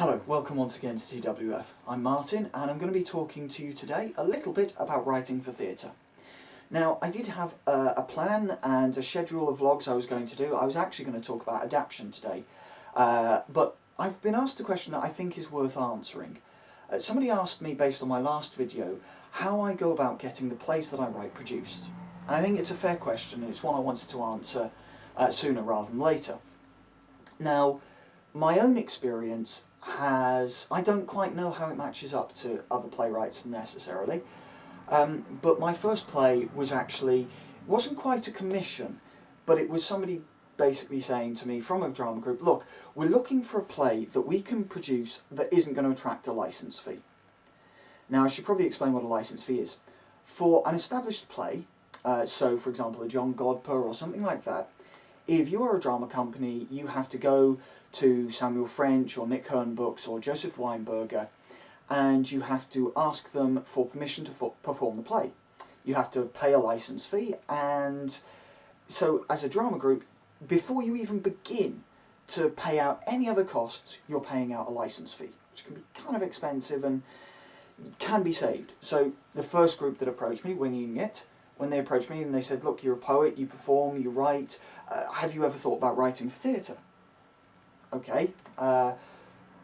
Hello, welcome once again to TWF. I'm Martin and I'm going to be talking to you today a little bit about writing for theatre. Now, I did have a plan and a schedule of vlogs I was going to do. I was actually going to talk about adaptation today, but I've been asked a question that I think is worth answering. Somebody asked me, based on my last video, how I go about getting the plays that I write produced. And I think it's a fair question, and it's one I wanted to answer sooner rather than later. Now, my own experience I don't quite know how it matches up to other playwrights necessarily, but my first play wasn't quite a commission, but it was somebody basically saying to me from a drama group, look, we're looking for a play that we can produce that isn't going to attract a licence fee. Now, I should probably explain what a licence fee is. For an established play, so for example a John Godper or something like that, if you are a drama company, you have to go to Samuel French or Nick Hearn Books or Joseph Weinberger, and you have to ask them for permission to perform the play. You have to pay a licence fee, and so as a drama group, before you even begin to pay out any other costs, you're paying out a licence fee, which can be kind of expensive and can be saved. So the first group that approached me, Winging It, when they approached me and they said, look, you're a poet, you perform, you write, have you ever thought about writing for theatre? Okay,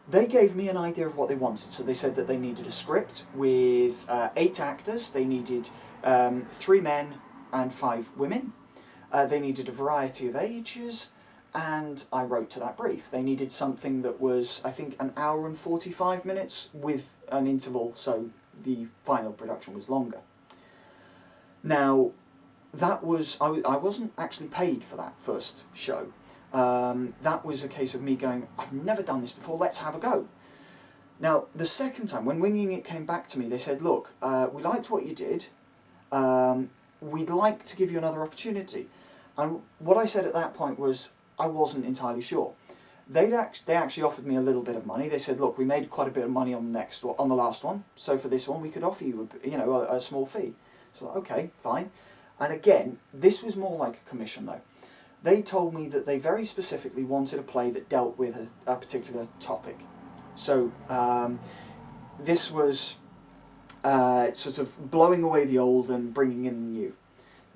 they gave me an idea of what they wanted. So they said that they needed a script with 8 actors, they needed 3 men and 5 women, they needed a variety of ages, and I wrote to that brief. They needed something that was, I think, 1 hour and 45 minutes with an interval, so the final production was longer. Now, that was, I wasn't actually paid for that first show. That was a case of me going, I've never done this before, let's have a go. Now, the second time, when Winging It came back to me, they said, look, we liked what you did, we'd like to give you another opportunity. And what I said at that point was, I wasn't entirely sure. They actually offered me a little bit of money. They said, look, we made quite a bit of money on the last one, so for this one we could offer you a small fee. So, okay, fine. And again, this was more like a commission though. They told me that they very specifically wanted a play that dealt with a particular topic. So this was sort of blowing away the old and bringing in the new.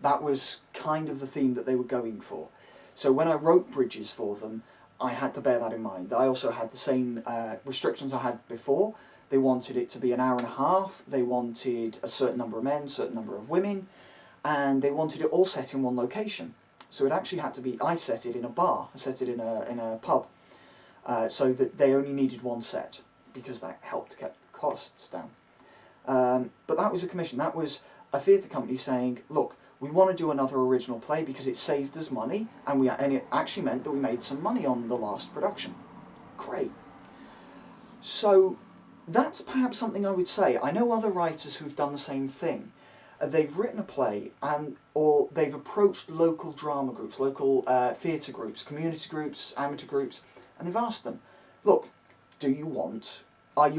That was kind of the theme that they were going for. So when I wrote bridges for them, I had to bear that in mind. I also had the same restrictions I had before. They wanted it to be 1 hour and a half, they wanted a certain number of men, a certain number of women, and they wanted it all set in one location. So it actually had to be, I set it in a bar, I set it in a pub, so that they only needed one set, because that helped get the costs down. But that was a commission. That was a theatre company saying, look, we want to do another original play because it saved us money, and it actually meant that we made some money on the last production. Great. So that's perhaps something I would say. I know other writers who've done the same thing. They've written a play, or they've approached local drama groups, local theatre groups, community groups, amateur groups, and they've asked them, look, are you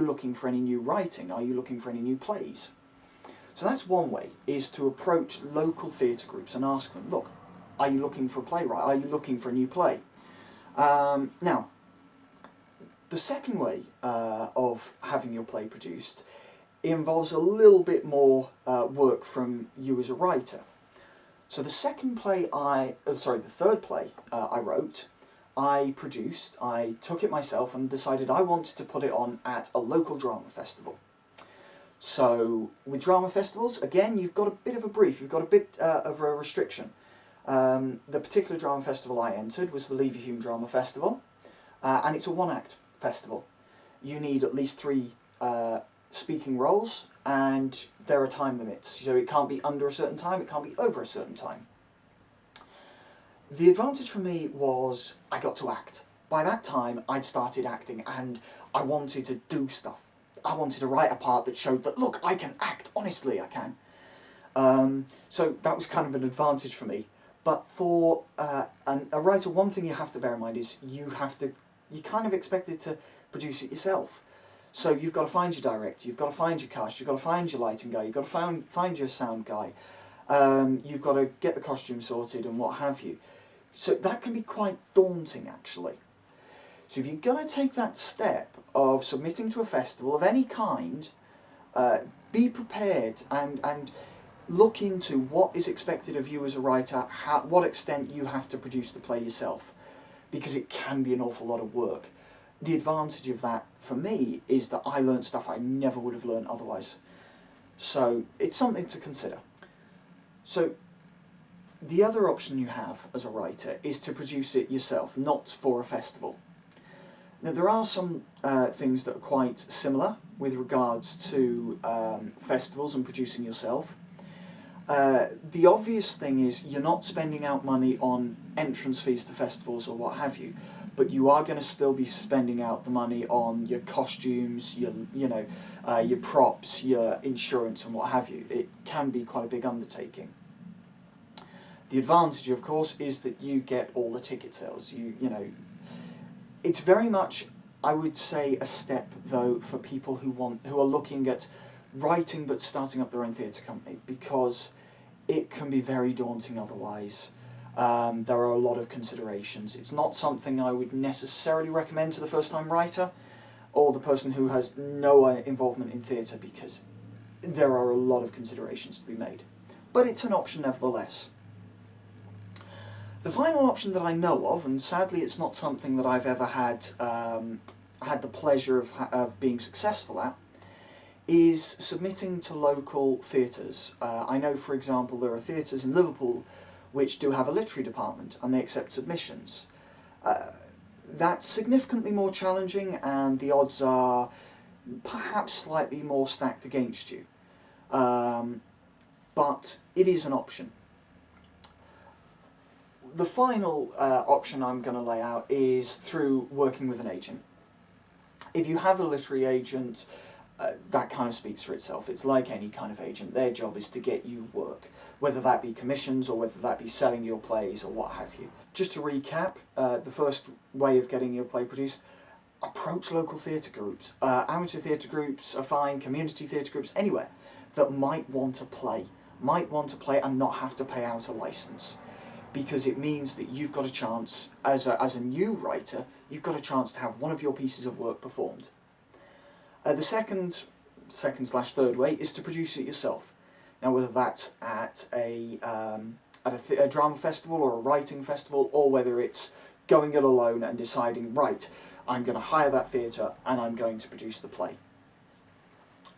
looking for any new writing? Are you looking for any new plays? So that's one way, is to approach local theatre groups and ask them, look, are you looking for a playwright? Are you looking for a new play? Now, the second way of having your play produced involves a little bit more work from you as a writer. So the third play I wrote, I produced, I took it myself and decided I wanted to put it on at a local drama festival. So with drama festivals, again, you've got a bit of a brief, you've got a bit of a restriction. The particular drama festival I entered was the Leverhulme Drama Festival, and it's a 1-act festival. You need at least 3 speaking roles, and there are time limits, so it can't be under a certain time, it can't be over a certain time. The advantage for me was I got to act. By that time I'd started acting and I wanted to do stuff. I wanted to write a part that showed that, look, I can act, honestly I can. So that was kind of an advantage for me. But for a writer, one thing you have to bear in mind is you're kind of expected to produce it yourself. So you've got to find your director, you've got to find your cast, you've got to find your lighting guy, you've got to find your sound guy, you've got to get the costume sorted and what have you. So that can be quite daunting, actually. So if you're going to take that step of submitting to a festival of any kind, be prepared and look into what is expected of you as a writer, what extent you have to produce the play yourself, because it can be an awful lot of work. The advantage of that, for me, is that I learned stuff I never would have learned otherwise. So it's something to consider. So the other option you have as a writer is to produce it yourself, not for a festival. Now, there are some things that are quite similar with regards to festivals and producing yourself. The obvious thing is you're not spending out money on entrance fees to festivals or what have you, but you are going to still be spending out the money on your costumes, your props, your insurance and what have you. It can be quite a big undertaking. The advantage, of course, is that you get all the ticket sales. It's very much, I would say, a step though for people who are looking at writing but starting up their own theatre company, because it can be very daunting otherwise. There are a lot of considerations. It's not something I would necessarily recommend to the first-time writer or the person who has no involvement in theatre, because there are a lot of considerations to be made. But it's an option nevertheless. The final option that I know of, and sadly it's not something that I've ever had the pleasure of being successful at, is submitting to local theatres. I know, for example, there are theatres in Liverpool which do have a literary department and they accept submissions. That's significantly more challenging, and the odds are perhaps slightly more stacked against you. But it is an option. The final option I'm going to lay out is through working with an agent. If you have a literary agent, that kind of speaks for itself. It's like any kind of agent. Their job is to get you work, whether that be commissions or whether that be selling your plays or what have you. Just to recap, the first way of getting your play produced: approach local theatre groups. Amateur theatre groups are fine, community theatre groups, anywhere that might want to play and not have to pay out a licence. Because it means that you've got a chance, as a new writer, you've got a chance to have one of your pieces of work performed. The second/third way is to produce it yourself. Now, whether that's at a drama festival or a writing festival, or whether it's going it alone and deciding, right, I'm going to hire that theatre and I'm going to produce the play.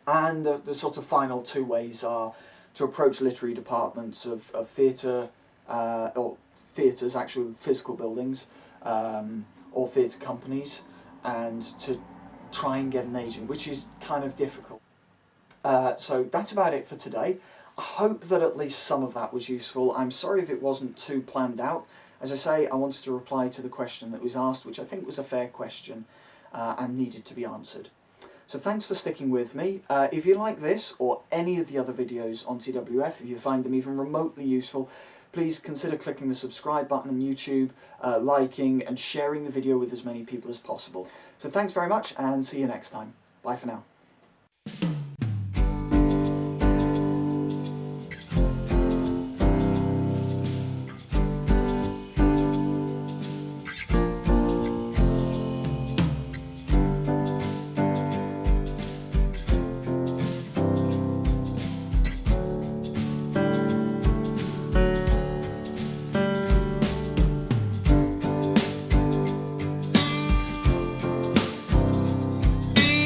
And the sort of final two ways are to approach literary departments of theatre, or theatres, actual physical buildings, or theatre companies, and to try and get an agent, which is kind of difficult. So that's about it for today. I hope that at least some of that was useful. I'm sorry if it wasn't too planned out. As I say, I wanted to reply to the question that was asked, which I think was a fair question and needed to be answered. So thanks for sticking with me. If you like this or any of the other videos on TWF, if you find them even remotely useful, please consider clicking the subscribe button on YouTube, liking and sharing the video with as many people as possible. So thanks very much, and see you next time. Bye for now.